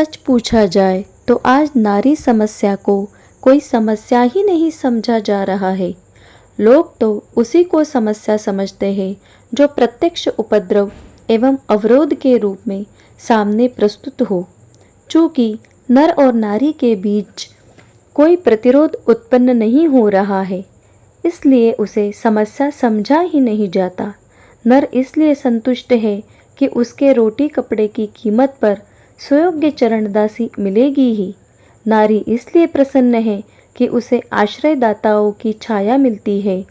सच पूछा जाए तो आज नारी समस्या को कोई समस्या ही नहीं समझा जा रहा है। लोग तो उसी को समस्या समझते हैं जो प्रत्यक्ष उपद्रव एवं अवरोध के रूप में सामने प्रस्तुत हो। चूंकि नर और नारी के बीच कोई प्रतिरोध उत्पन्न नहीं हो रहा है, इसलिए उसे समस्या समझा ही नहीं जाता। नर इसलिए संतुष्ट है कि उसके रोटी कपड़े की कीमत पर सुयोग्य चरणदासी मिलेगी ही। नारी इसलिए प्रसन्न है कि उसे आश्रयदाताओं की छाया मिलती है।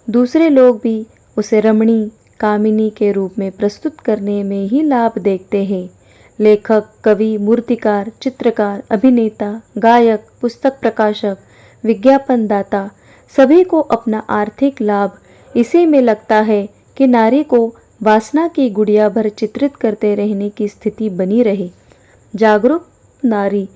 दूसरे लोग भी उसे रमणी कामिनी के रूप में प्रस्तुत करने में ही लाभ देखते हैं। लेखक, कवि, मूर्तिकार, चित्रकार, अभिनेता, गायक, पुस्तक प्रकाशक, विज्ञापनदाता सभी को अपना आर्थिक लाभ इसी में लगता है कि नारी को वासना की गुड़िया भर चित्रित करते रहने की स्थिति बनी रहे। जागरूक नारी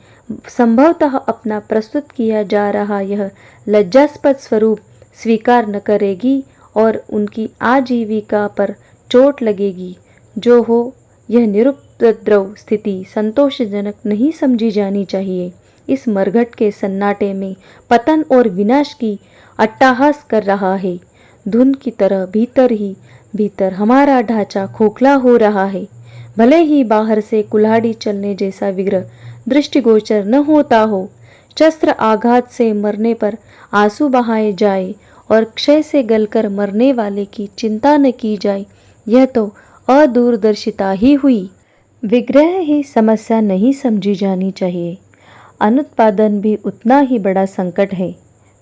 संभवतः अपना प्रस्तुत किया जा रहा यह लज्जास्पद स्वरूप स्वीकार न करेगी और उनकी आजीविका पर चोट लगेगी। जो हो, यह निरुपद्रव स्थिति संतोषजनक नहीं समझी जानी चाहिए। इस मरघट के सन्नाटे में पतन और विनाश की अट्टहास कर रहा है। धुन की तरह भीतर ही भीतर हमारा ढांचा खोखला हो रहा है। भले ही बाहर से कुल्हाड़ी चलने जैसा विग्रह दृष्टिगोचर न होता हो, शस्त्र आघात से मरने पर आंसू बहाए जाए और क्षय से गलकर मरने वाले की चिंता न की जाए, यह तो अदूरदर्शिता ही हुई। विग्रह ही समस्या नहीं समझी जानी चाहिए। अनुत्पादन भी उतना ही बड़ा संकट है।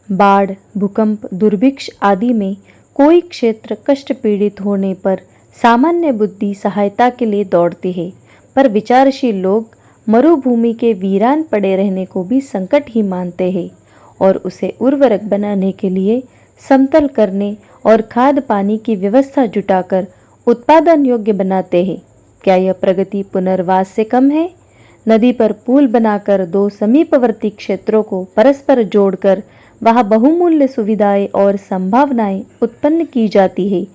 बाढ़, भूकंप, दुर्भिक्ष आदि में कोई क्षेत्र कष्ट पीड़ित होने पर सामान्य बुद्धि सहायता के लिए दौड़ती है, पर विचारशील लोग मरुभूमि के वीरान पड़े रहने को भी संकट ही मानते हैं और उसे उर्वरक बनाने के लिए समतल करने और खाद पानी की व्यवस्था जुटाकर उत्पादन योग्य बनाते हैं। क्या यह प्रगति पुनर्वास से कम है? नदी पर पुल बनाकर दो समीपवर्ती क्षेत्रों को परस्पर जोड़कर वहाँ बहुमूल्य सुविधाएं और संभावनाएं उत्पन्न की जाती है।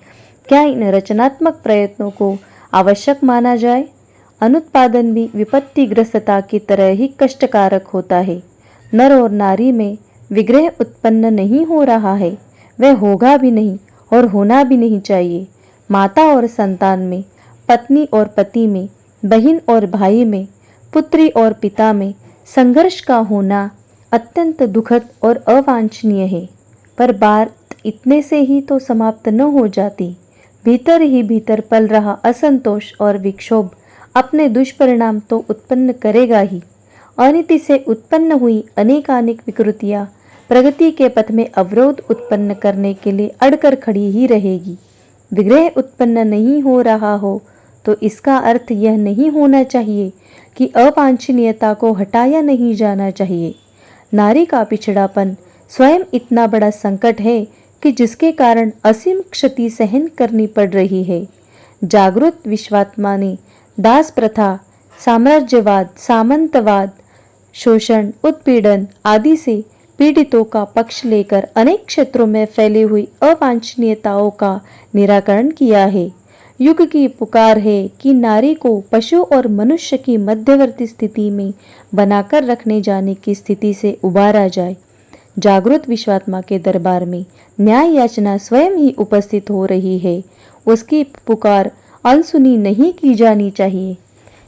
क्या इन रचनात्मक प्रयत्नों को आवश्यक माना जाए? अनुत्पादन भी विपत्तिग्रस्तता की तरह ही कष्टकारक होता है। नर और नारी में विग्रह उत्पन्न नहीं हो रहा है, वह होगा भी नहीं और होना भी नहीं चाहिए। माता और संतान में, पत्नी और पति में, बहन और भाई में, पुत्री और पिता में संघर्ष का होना अत्यंत दुखद और अवांछनीय है। पर बात इतने से ही तो समाप्त न हो जाती। भीतर ही भीतर पल रहा असंतोष और विक्षोभ अपने दुष्परिणाम तो उत्पन्न करेगा ही। अनीति से उत्पन्न हुई अनेकानेक विकृतियां प्रगति के पथ में अवरोध उत्पन्न करने के लिए अड़कर खड़ी ही रहेगी। विग्रह उत्पन्न नहीं हो रहा हो तो इसका अर्थ यह नहीं होना चाहिए कि अवांछनीयता को हटाया नहीं जाना चाहिए। नारी का पिछड़ापन स्वयं इतना बड़ा संकट है कि जिसके कारण असीम क्षति सहन करनी पड़ रही है। जागरूक विश्वात्मा ने दास प्रथा, साम्राज्यवाद, सामंतवाद, शोषण, उत्पीड़न आदि से पीड़ितों का पक्ष लेकर अनेक क्षेत्रों में फैली हुई अवांछनीयताओं का निराकरण किया है। युग की पुकार है कि नारी को पशु और मनुष्य की मध्यवर्ती स्थिति में बनाकर रखने जाने की स्थिति से उबारा जाए। जागृत विश्वात्मा के दरबार में न्याय याचना स्वयं ही उपस्थित हो रही है। उसकी पुकार अनसुनी नहीं की जानी चाहिए।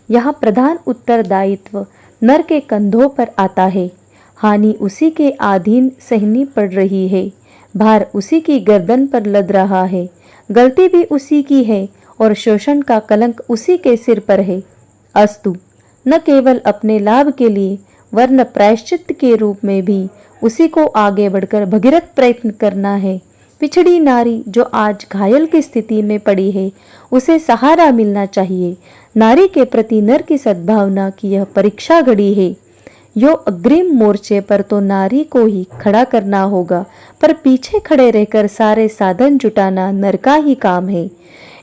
यहाँ प्रधान उत्तरदायित्व नर के कंधों पर आता है। हानि उसी के अधीन सहनी पड़ रही है। भार उसी की गर्दन पर लद रहा है। गलती भी उसी की है और शोषण का कलंक उसी के सिर पर है। अस्तु, न केवल अपने लाभ के लिए वरन प्रायश्चित के रूप में भी उसी को आगे बढ़कर भगीरथ प्रयत्न करना है। पिछड़ी नारी जो आज घायल की स्थिति में पड़ी है, उसे सहारा मिलना चाहिए। नारी के प्रति नर की सद्भावना की यह परीक्षा घड़ी है। यो अग्रिम मोर्चे पर तो नारी को ही खड़ा करना होगा, पर पीछे खड़े रहकर सारे साधन जुटाना नर का ही काम है।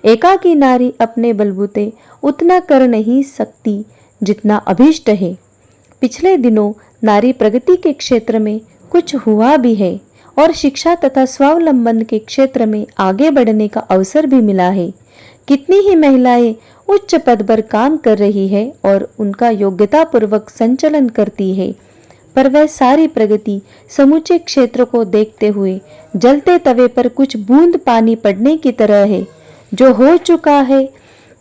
एकाकी नारी अपने बलबूते उतना कर नहीं सकती जितना अभीष्ट है। पिछले दिनों नारी प्रगति के क्षेत्र में कुछ हुआ भी है और शिक्षा तथा स्वावलंबन के क्षेत्र में आगे बढ़ने का अवसर भी मिला है। कितनी ही महिलाएं उच्च पद पर काम कर रही है और उनका योग्यतापूर्वक संचालन करती है, पर वह सारी प्रगति समूचे क्षेत्र को देखते हुए जलते तवे पर कुछ बूंद पानी पड़ने की तरह है। जो हो चुका है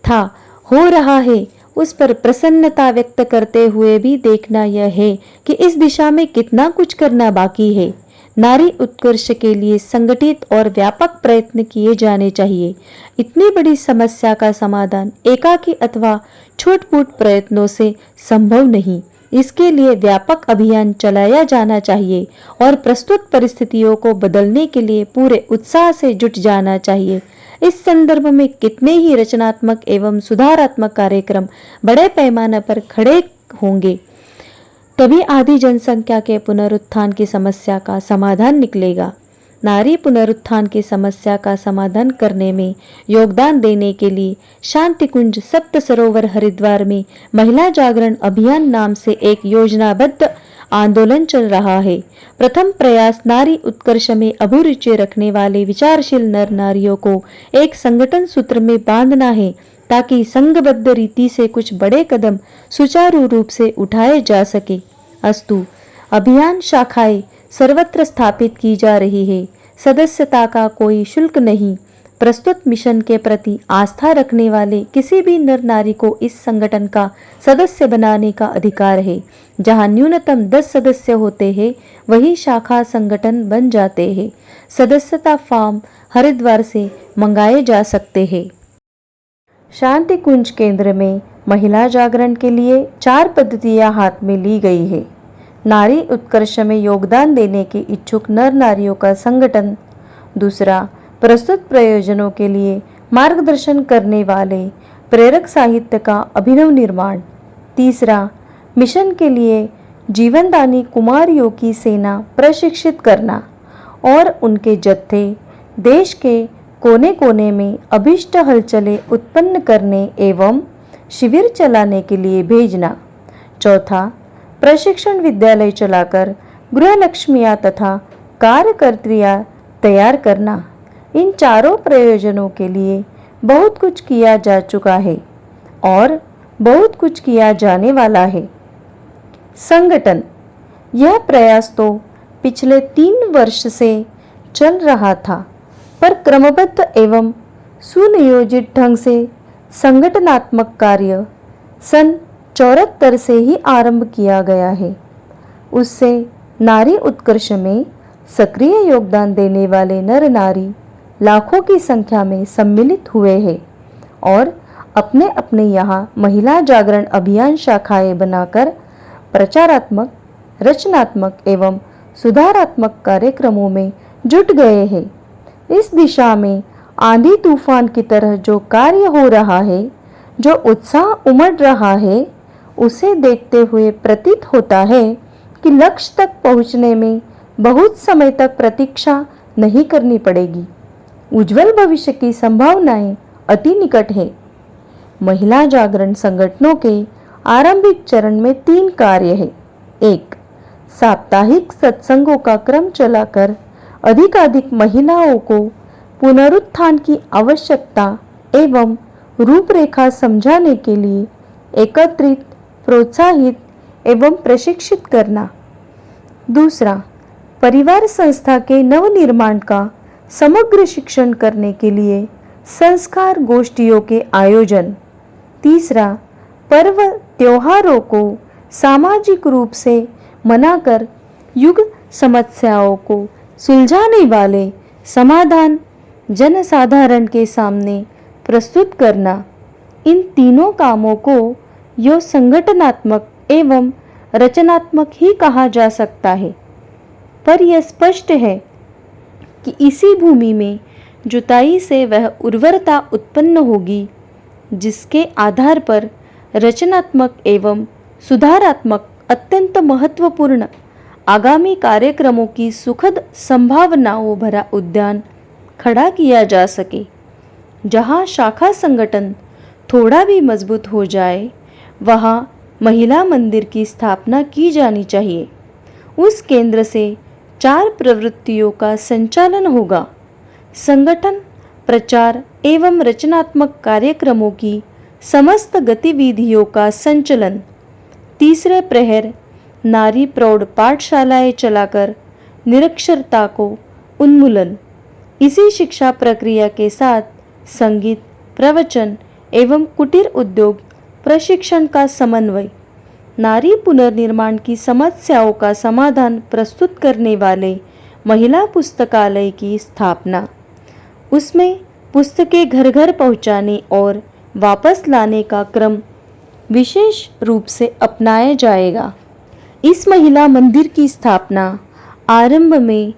था, हो रहा है, उस पर प्रसन्नता व्यक्त करते हुए भी देखना यह है कि इस दिशा में कितना कुछ करना बाकी है। नारी उत्कर्ष के लिए संगठित और व्यापक प्रयत्न किए जाने चाहिए। इतनी बड़ी समस्या का समाधान एकाकी अथवा छोट-फूट प्रयत्नों से संभव नहीं। इसके लिए व्यापक अभियान चलाया जाना चाहिए और प्रस्तुत परिस्थितियों को बदलने के लिए पूरे उत्साह से जुट जाना चाहिए। इस संदर्भ में कितने ही रचनात्मक एवं सुधारात्मक कार्यक्रम बड़े पैमाने पर खड़े होंगे, तभी आधी जनसंख्या के पुनरुत्थान की समस्या का समाधान निकलेगा। नारी पुनरुत्थान की समस्या का समाधान करने में योगदान देने के लिए शांति कुंज सप्त सरोवर हरिद्वार में महिला जागरण अभियान नाम से एक योजनाबद्ध आंदोलन चल रहा है। प्रथम प्रयास नारी उत्कर्ष में अभिरुचि रखने वाले विचारशील नर नारियों को एक संगठन सूत्र में बांधना है, ताकि संघबद्ध रीति से कुछ बड़े कदम सुचारू रूप से उठाए जा सके। अस्तु, अभियान शाखाएं सर्वत्र स्थापित की जा रही है। सदस्यता का कोई शुल्क नहीं। प्रस्तुत मिशन के प्रति आस्था रखने वाले किसी भी नर नारी को इस संगठन का सदस्य बनाने का अधिकार है। जहां न्यूनतम 10 सदस्य होते हैं, वही शाखा संगठन बन जाते हैं। सदस्यता फॉर्म हरिद्वार से मंगाए जा सकते हैं। शांति कुंज केंद्र में महिला जागरण के लिए 4 पद्धतियां हाथ में ली गई है। नारी उत्कर्ष में योगदान देने के इच्छुक नर नारियों का संगठन। दूसरा, प्रस्तुत प्रयोजनों के लिए मार्गदर्शन करने वाले प्रेरक साहित्य का अभिनव निर्माण। तीसरा, मिशन के लिए जीवनदानी कुमारियों की सेना प्रशिक्षित करना और उनके जत्थे देश के कोने कोने में अभिष्ट हलचलें उत्पन्न करने एवं शिविर चलाने के लिए भेजना। चौथा, प्रशिक्षण विद्यालय चलाकर गृहलक्ष्मियां तथा कार्यकर्त्रियां तैयार करना। इन चारों प्रयोजनों के लिए बहुत कुछ किया जा चुका है और बहुत कुछ किया जाने वाला है। संगठन, यह प्रयास तो पिछले 3 वर्ष से चल रहा था, पर क्रमबद्ध एवं सुनियोजित ढंग से संगठनात्मक कार्य सन 74 से ही आरंभ किया गया है। उससे नारी उत्कर्ष में सक्रिय योगदान देने वाले नर नारी लाखों की संख्या में सम्मिलित हुए हैं और अपने अपने यहाँ महिला जागरण अभियान शाखाएं बनाकर प्रचारात्मक, रचनात्मक एवं सुधारात्मक कार्यक्रमों में जुट गए हैं। इस दिशा में आंधी तूफान की तरह जो कार्य हो रहा है, जो उत्साह उमड़ रहा है, उसे देखते हुए प्रतीत होता है कि लक्ष्य तक पहुंचने में बहुत समय तक प्रतीक्षा नहीं करनी पड़ेगी। उज्जवल भविष्य की संभावनाएं अति निकट है। महिला जागरण संगठनों के आरंभिक चरण में 3 कार्य है। 1, साप्ताहिक सत्संगों का क्रम चलाकर अधिकाधिक महिलाओं को पुनरुत्थान की आवश्यकता एवं रूपरेखा समझाने के लिए एकत्रित, प्रोत्साहित एवं प्रशिक्षित करना। दूसरा, परिवार संस्था के नवनिर्माण का समग्र शिक्षण करने के लिए संस्कार गोष्ठियों के आयोजन। तीसरा, पर्व त्योहारों को सामाजिक रूप से मनाकर युग समस्याओं को सुलझाने वाले समाधान जनसाधारण के सामने प्रस्तुत करना। इन तीनों कामों को यो संगठनात्मक एवं रचनात्मक ही कहा जा सकता है, पर यह स्पष्ट है कि इसी भूमि में जुताई से वह उर्वरता उत्पन्न होगी जिसके आधार पर रचनात्मक एवं सुधारात्मक अत्यंत महत्वपूर्ण आगामी कार्यक्रमों की सुखद संभावनाओं भरा उद्यान खड़ा किया जा सके। जहां शाखा संगठन थोड़ा भी मजबूत हो जाए, वहां महिला मंदिर की स्थापना की जानी चाहिए। उस केंद्र से 4 प्रवृत्तियों का संचालन होगा। संगठन, प्रचार एवं रचनात्मक कार्यक्रमों की समस्त गतिविधियों का संचलन। तीसरे प्रहर नारी प्रौढ़ पाठशालाएं चलाकर निरक्षरता को उन्मूलन। इसी शिक्षा प्रक्रिया के साथ संगीत, प्रवचन एवं कुटीर उद्योग प्रशिक्षण का समन्वय। नारी पुनर्निर्माण की समस्याओं का समाधान प्रस्तुत करने वाले महिला पुस्तकालय की स्थापना। उसमें पुस्तकें घर घर पहुंचाने और वापस लाने का क्रम विशेष रूप से अपनाया जाएगा। इस महिला मंदिर की स्थापना आरंभ में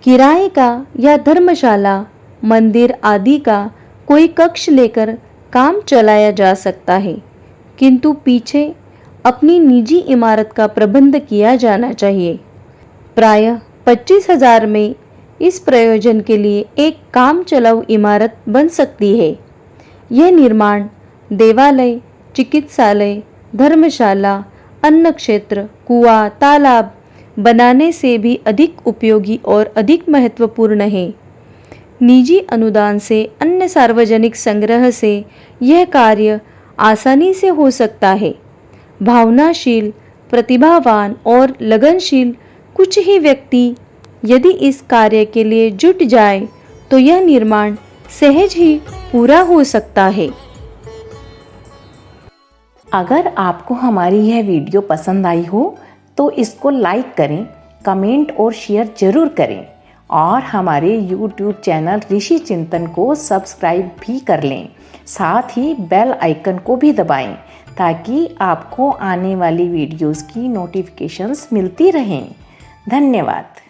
किराए का या धर्मशाला, मंदिर आदि का कोई कक्ष लेकर काम चलाया जा सकता है, किंतु पीछे अपनी निजी इमारत का प्रबंध किया जाना चाहिए। प्रायः 25,000 में इस प्रयोजन के लिए एक काम चलाऊ इमारत बन सकती है। यह निर्माण देवालय, चिकित्सालय, धर्मशाला, अन्न क्षेत्र, कुआं, तालाब बनाने से भी अधिक उपयोगी और अधिक महत्वपूर्ण है। निजी अनुदान से, अन्य सार्वजनिक संग्रह से यह कार्य आसानी से हो सकता है। भावनाशील, प्रतिभावान और लगनशील कुछ ही व्यक्ति यदि इस कार्य के लिए जुट जाए तो यह निर्माण सहज ही पूरा हो सकता है। अगर आपको हमारी यह वीडियो पसंद आई हो तो इसको लाइक करें, कमेंट और शेयर जरूर करें और हमारे YouTube चैनल ऋषि चिंतन को सब्सक्राइब भी कर लें। साथ ही बेल आइकन को भी दबाएं ताकि आपको आने वाली वीडियोस की नोटिफिकेशंस मिलती रहें। धन्यवाद।